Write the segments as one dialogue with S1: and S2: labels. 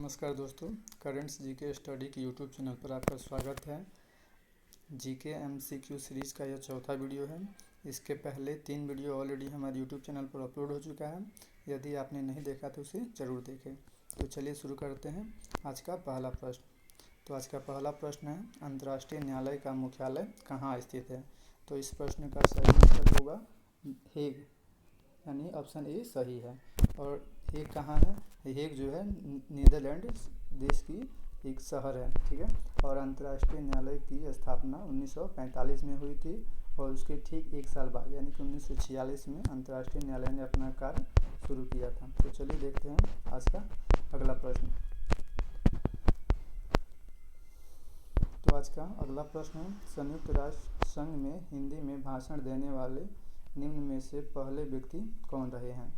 S1: नमस्कार दोस्तों, currents GK study के यूट्यूब चैनल पर आपका स्वागत है। जीके एमसीक्यू सीरीज़ का यह चौथा वीडियो है। इसके पहले 3 वीडियो ऑलरेडी हमारे यूट्यूब चैनल पर अपलोड हो चुका है। यदि आपने नहीं देखा तो उसे ज़रूर देखें। तो चलिए शुरू करते हैं आज का पहला प्रश्न। तो आज का पहला प्रश्न है, अंतर्राष्ट्रीय न्यायालय का मुख्यालय कहाँ स्थित है? तो इस प्रश्न का सही आंसर होगा हेग, यानी ऑप्शन ए सही है। और हेग कहाँ है? हेग जो है नीदरलैंड देश की एक शहर है, ठीक है। और अंतर्राष्ट्रीय न्यायालय की स्थापना 1945 में हुई थी और उसके ठीक एक साल बाद यानी कि 1946 में अंतर्राष्ट्रीय न्यायालय ने अपना कार्य शुरू किया था। तो चलिए देखते हैं आज का अगला प्रश्न। तो आज का अगला प्रश्न है, संयुक्त राष्ट्र संघ में हिंदी में भाषण देने वाले निम्न में से पहले व्यक्ति कौन रहे हैं?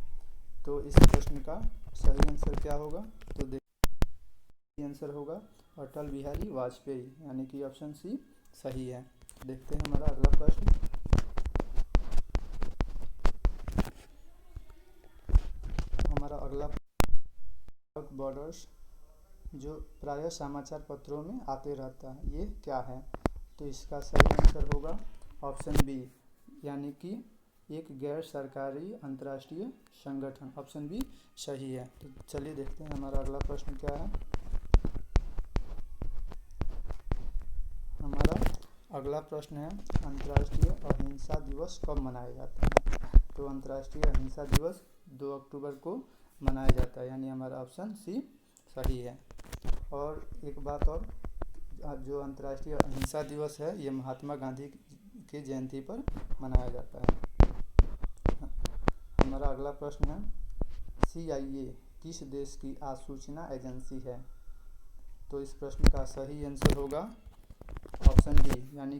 S1: तो इस प्रश्न का सही आंसर क्या होगा? तो देखिए, आंसर होगा अटल बिहारी वाजपेयी, यानी कि ऑप्शन सी सही है। देखते हैं हमारा अगला प्रश्न। हमारा अगला बॉर्डर्स जो प्रायः समाचार पत्रों में आते रहता है, ये क्या है? तो इसका सही आंसर होगा ऑप्शन बी, यानी कि एक गैर सरकारी अंतर्राष्ट्रीय संगठन। ऑप्शन बी सही है। तो चलिए देखते हैं हमारा अगला प्रश्न क्या है। हमारा अगला प्रश्न है, अंतर्राष्ट्रीय अहिंसा दिवस कब मनाया जाता है? तो अंतर्राष्ट्रीय अहिंसा दिवस 2 अक्टूबर को मनाया जाता है, यानी हमारा ऑप्शन सी सही है। और एक बात और, जो अंतर्राष्ट्रीय अहिंसा दिवस है ये महात्मा गांधी की जयंती पर मनाया जाता है। हमारा अगला प्रश्न है, CIA किस देश की आसूचना एजेंसी है? तो इस प्रश्न का सही आंसर होगा ऑप्शन डी, यानी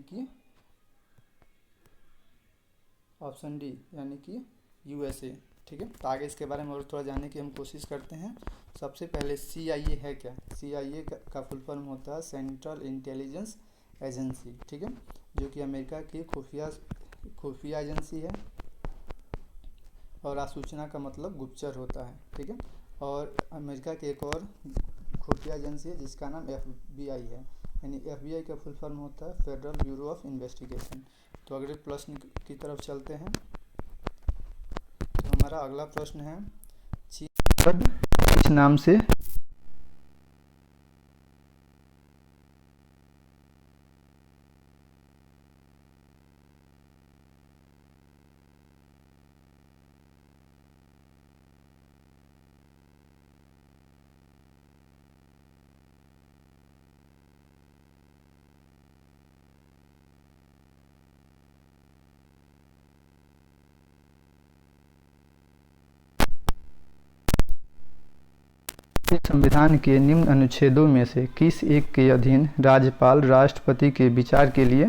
S1: कि USA, ठीक है। तो आगे इसके बारे में और थोड़ा जानने की हम कोशिश करते हैं। सबसे पहले CIA है क्या? CIA का फुल फॉर्म होता है सेंट्रल इंटेलिजेंस एजेंसी, ठीक है, जो कि अमेरिका की खुफिया एजेंसी है। और आसूचना का मतलब गुप्तचर होता है, ठीक है। और अमेरिका की एक और खुफिया एजेंसी है जिसका नाम FBI है, यानी FBI का फुल फॉर्म होता है फेडरल ब्यूरो ऑफ इन्वेस्टिगेशन। तो अगले प्रश्न की तरफ चलते हैं। तो हमारा अगला प्रश्न है, चीन किस नाम से संविधान के निम्न अनुच्छेदों में से किस एक के अधीन राज्यपाल राष्ट्रपति के विचार के लिए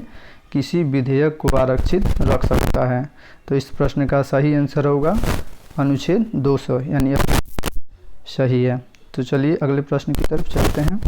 S1: किसी विधेयक को आरक्षित रख सकता है? तो इस प्रश्न का सही आंसर होगा अनुच्छेद 200, यानी सही है। तो चलिए अगले प्रश्न की तरफ चलते हैं।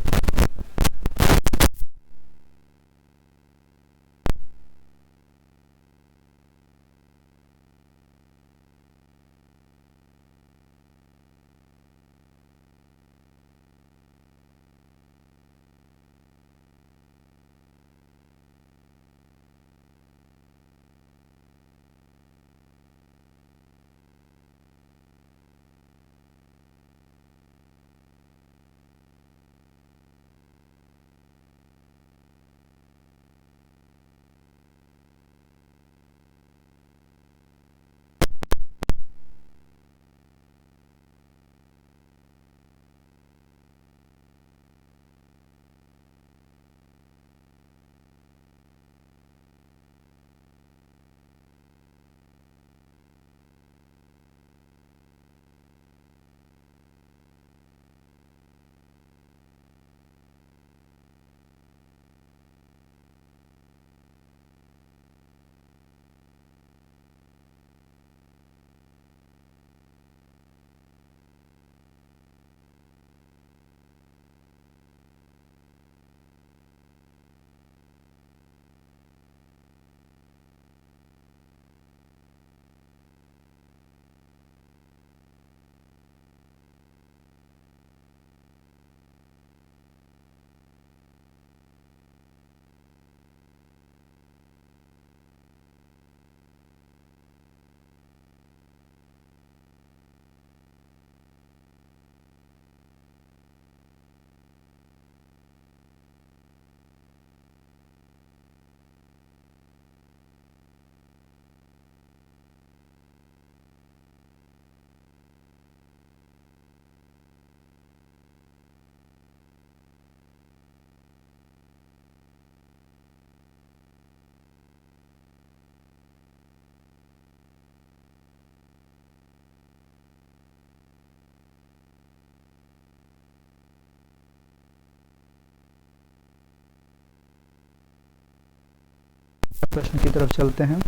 S1: प्रश्न की तरफ चलते हैं।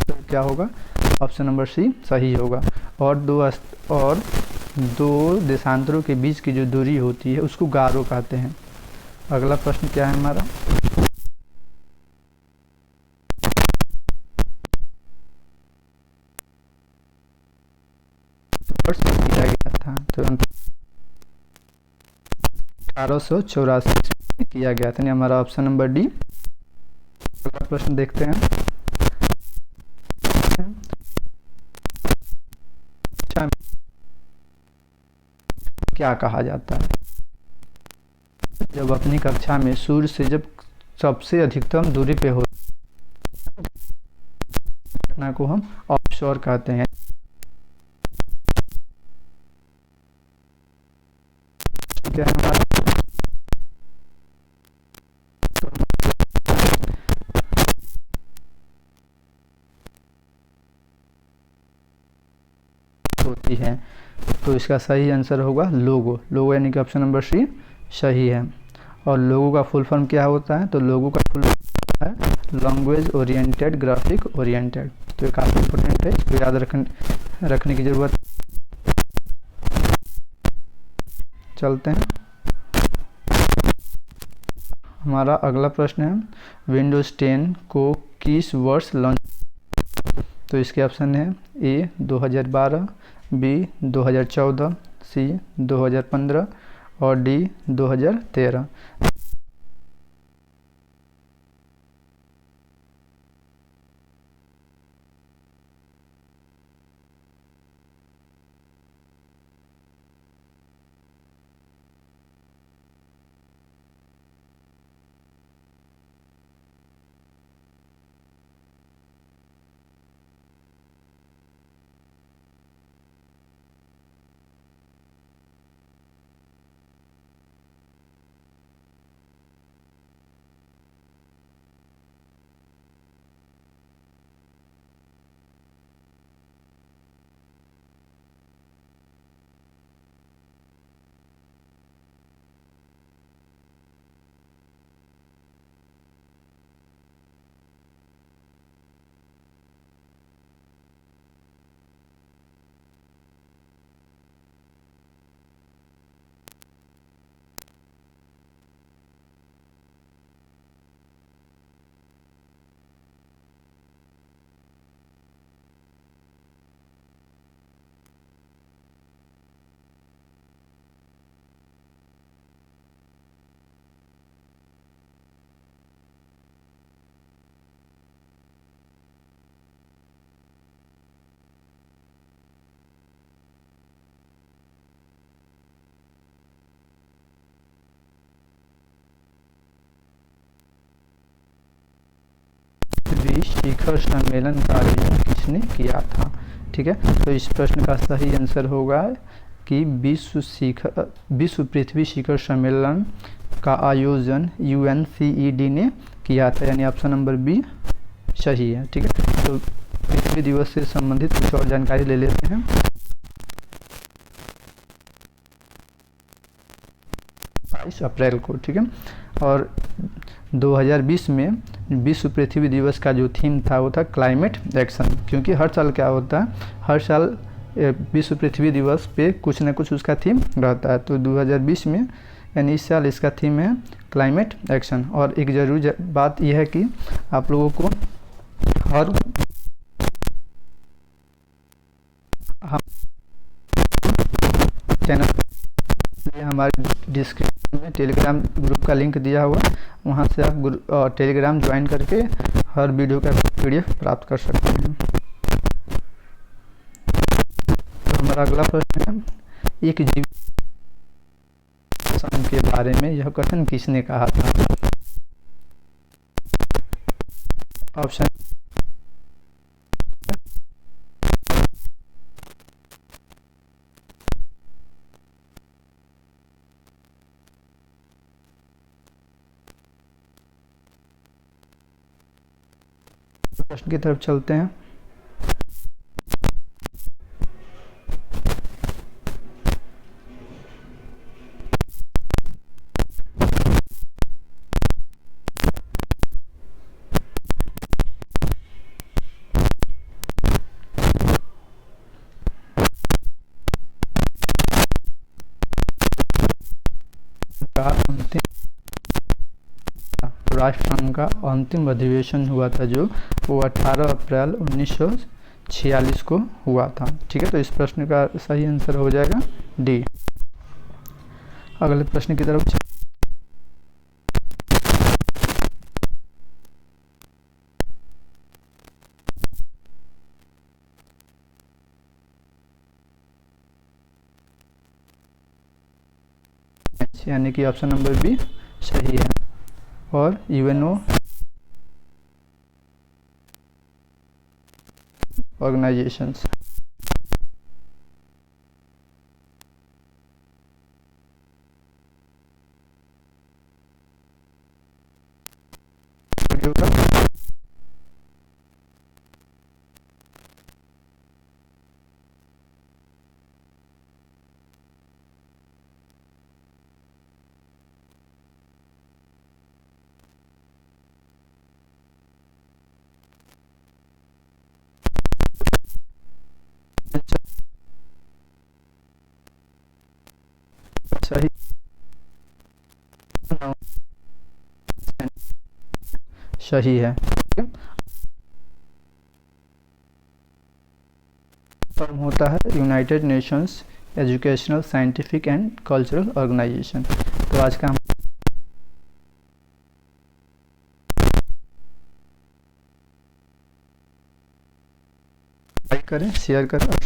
S1: तो क्या होगा, ऑप्शन नंबर सी सही होगा। और दो देशांतरों के बीच की जो दूरी होती है उसको गारो कहते हैं। अगला प्रश्न क्या है हमारा, किया गया था तो 1884 में किया गया था, हमारा ऑप्शन नंबर डी। अगला प्रश्न देखते हैं, क्या कहा जाता है जब अपनी कक्षा में सूर्य से जब सबसे अधिकतम दूरी पे हो, घटना को हम ऑफशोर कहते हैं। क्या है हमारा, होती है, तो इसका सही आंसर होगा लोगो। लोगो यानी कि ऑप्शन नंबर सी सही है। और लोगो का फुल फॉर्म क्या होता है, तो लोगो का फुल फॉर्म है लैंग्वेज ओरिएंटेड ग्राफिक ओरिएंटेड। तो ये काफ़ी इंपॉर्टेंट है, इसको याद रखने की ज़रूरत। चलते हैं हमारा अगला प्रश्न है विंडोज़ 10 को किस वर्ष लॉन्च। तो इसके ऑप्शन है ए 2012, बी 2014, सी 2015 और डी 2013। शिखर सम्मेलन का आयोजन किसने किया था। ठीक है, तो इस प्रश्न का सही आंसर होगा कि विश्व पृथ्वी शिखर सम्मेलन का आयोजन UNCED ने किया था, यानी ऑप्शन नंबर बी सही है। ठीक है, तो पृथ्वी दिवस से संबंधित कुछ और जानकारी ले लेते हैं। 22 अप्रैल को, ठीक है, और 2020 में विश्व पृथ्वी दिवस का जो थीम था वो था क्लाइमेट एक्शन, क्योंकि हर साल क्या होता है, हर साल विश्व पृथ्वी दिवस पे कुछ ना कुछ उसका थीम रहता है। तो 2020 में यानी इस साल इसका थीम है क्लाइमेट एक्शन। और एक ज़रूरी बात यह है कि आप लोगों को हर चैनल हमारे डिस्क्रिप्शन में टेलीग्राम ग्रुप का लिंक दिया हुआ, वहाँ से आप टेलीग्राम ज्वाइन करके हर वीडियो का PDF प्राप्त कर सकते हैं। तो हमारा अगला प्रश्न है एक जीव के बारे में यह कथन किसने कहा था। ऑप्शन प्रश्न की तरफ चलते हैं। राष्ट्रसंघ का अंतिम अधिवेशन हुआ था जो वो 18 अप्रैल 1946 को हुआ था। ठीक है, तो इस प्रश्न का सही आंसर हो जाएगा डी। अगले प्रश्न की तरफ यानी कि ऑप्शन नंबर बी सही है। और UNO ऑर्गेनाइजेशंस सही सही है। फर्म होता है United Nations Educational Scientific and Cultural Organization. तो आज का हम लाइक करें, शेयर करें और